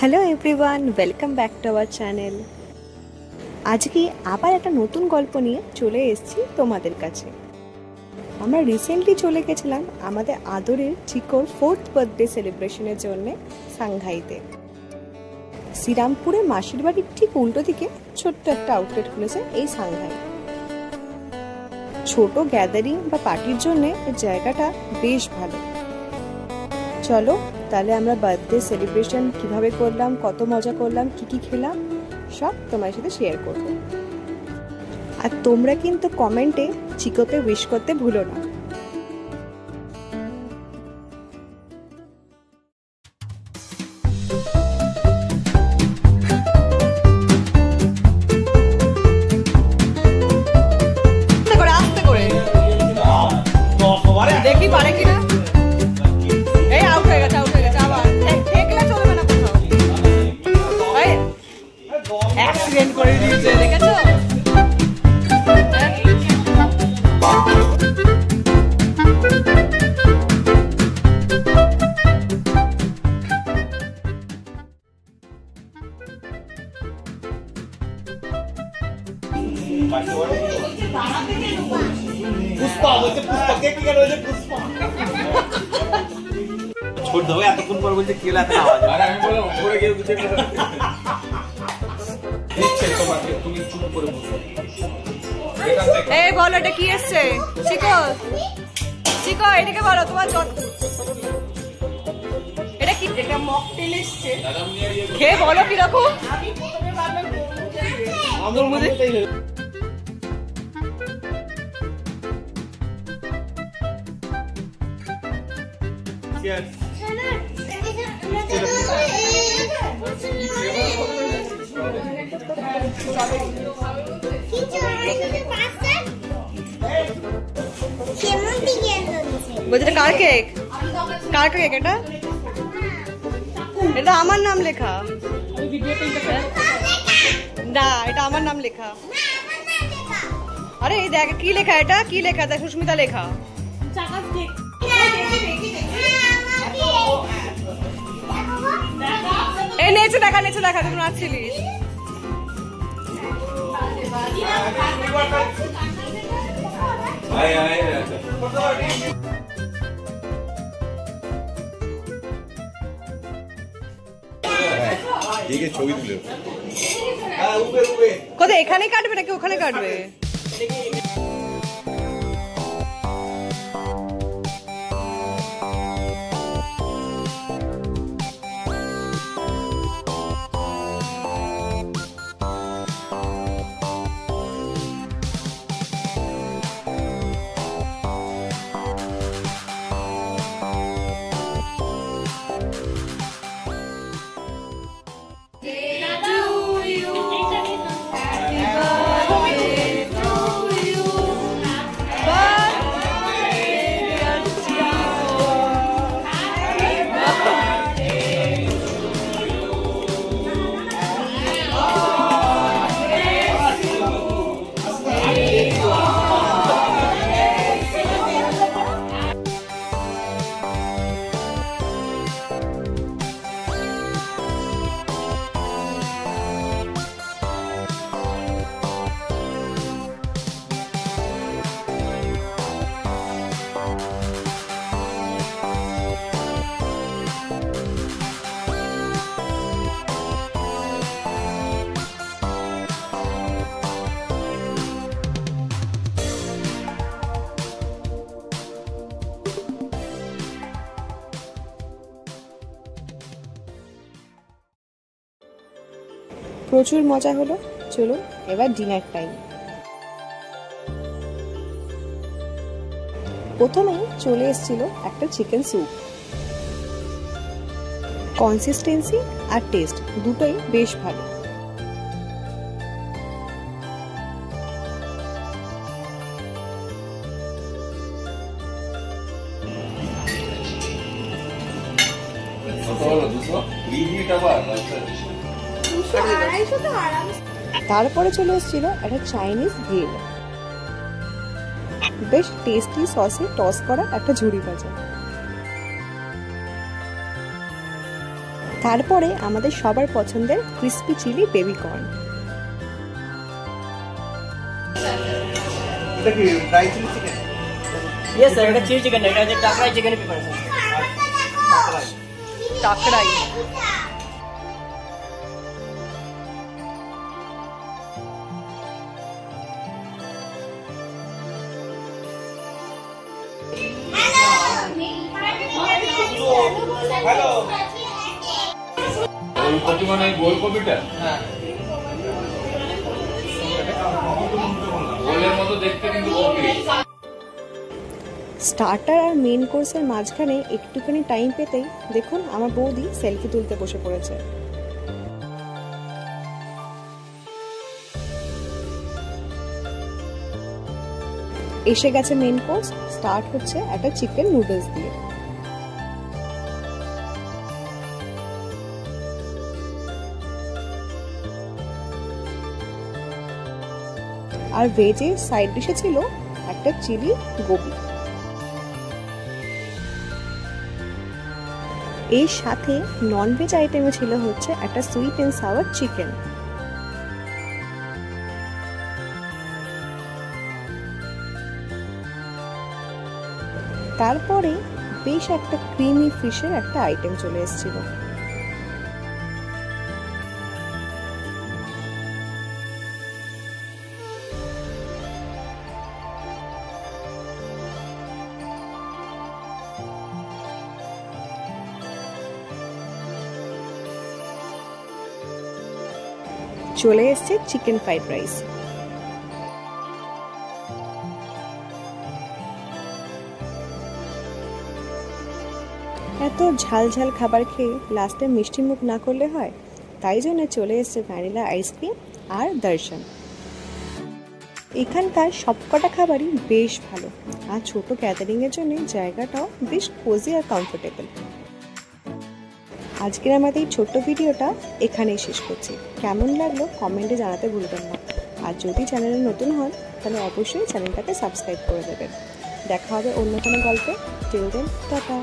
Hello everyone, welcome back to our channel. আজকে আবার একটা নতুন গল্প নিয়ে চলে এসেছি তোমাদের কাছে। আমরা রিসেন্টলি চলে গেছিলাম আমাদের আদরের চিকোর 4th বার্থডে সেলিব্রেশনের জন্য সাংঘাইতে। শ্রীরামপুরে মাসির বাড়ির ঠিক উল্টো দিকে ছোট্ট একটা আউটলেট খুলেছে এই সাংঘাই। ছোট গ্যাদারিং বা পার্টির জন্য জায়গাটা বেশ ভালো। চলো তাহলে আমরা বার্থডে সেলিব্রেশন কিভাবে করলাম, কত মজা করলাম, কি খেলাম সব তোমার সাথে শেয়ার করব। আর তোমরা কিন্তু কমেন্টে চিকোকে উইশ করতে ভুলো না। দেখি পারে কিনা। এই আউট হয়ে গেছে আবার। দেখলে চলবে না কোথাও। এই অ্যাক্সিডেন্ট করে দিয়েছে, দেখেছো? পুষ্পা বলছে, পুষ্পা কে কি করে পুষ্পা ছোট দাও। এতক্ষণ পর বলছে কি হলো এত আওয়াজ। আরে আমি বললাম উপরে গিয়ে বুঝে গেল। নিচে তোমাকে তুমি চুপ করে বসো। এই বলো এটা কি এসেছে? চিকো চিকো এটাকে বলো তোমার এটা কি? এটা মকটেল এসেছে। খেয়ে বলো কি রকম? আমি প্রথমে ভাবলাম আমুল মুদি। Cheers. বলছে কার কেক? কার কেক এটা? এটা আমার নাম লেখা না, এটা আমার নাম লেখা। আরে এই দেখ কি লেখা, এটা কি লেখা দেখ, সুস্মিতা লেখা। এই নেচে দেখা তুই নাচছিলিস। ছবি তুলে কোথায় এখানে কাটবে নাকি ওখানে কাটবে? প্রচুর মজা হলো। চলো এবার ডিনার টাইম। প্রথমেই চলে এসেছিল একটা চিকেন স্যুপ। কনসিস্টেন্সি আর টেস্ট দুটোই বেশ ভালো। তারপরে চলে এসেছিল একটা চাইনিজ গ্রিল, বেশ টেস্টি সসে টস করা একটা ঝুড়ি ভাজা। তারপরে আমাদের সবার পছন্দের ক্রিস্পি চিলি বেবি কর্ন। এটা কি fry chilli chicken? Yes sir, এটা চিলি চিকেন, এটা যে টাকরাই চিকেনের প্রিপারেশন। টাকরাই হ্যালো ওলকপি মানে গোলকপিটা? হ্যাঁ গোলের মতো দেখতে কিন্তু কপি। স্টার্টার আর মেইন কোর্সের মাঝখানে একটুখানি টাইম পেতেই দেখুন আমার বৌদি সেলফি তুলতে বসে পড়েছে। এসে গেছে মেইন কোর্স, স্টার্ট হচ্ছে একটা চিকেন নুডলস দিয়ে। আর ভেজে সাইড ডিশে ছিল একটা চিলি গোবি। এর সাথে নন ভেজ আইটেমে ছিল হচ্ছে একটা সুইট এন্ড সাওয়ার চিকেন। তারপরে বেশ একটা ক্রিমি ফিশের একটা আইটেম চলে এসেছিল। চলে এসছে চিকেন ফ্রাইড রাইস। এত ঝাল ঝাল খাবার খেয়ে লাস্টে মিষ্টি মুখ না করলে হয়, তাই জন্য চলে এসছে ভ্যানিলা আইসক্রিম আর দর্শন। এখানকার সবকটা খাবারই বেশ ভালো, আর ছোট গ্যাদারিংয়ের জন্য জায়গাটাও বেশ কোজি আর কমফোর্টেবল। আজকের আমাদের এই ছোট্ট ভিডিওটা এখানেই শেষ করছি। কেমন লাগলো কমেন্টে জানাতে ভুলবেন না, আর যদি চ্যানেলে নতুন হন তাহলে অবশ্যই চ্যানেলটাকে সাবস্ক্রাইব করে দেবেন। দেখা হবে অন্য কোনো গল্পে। Till then tata.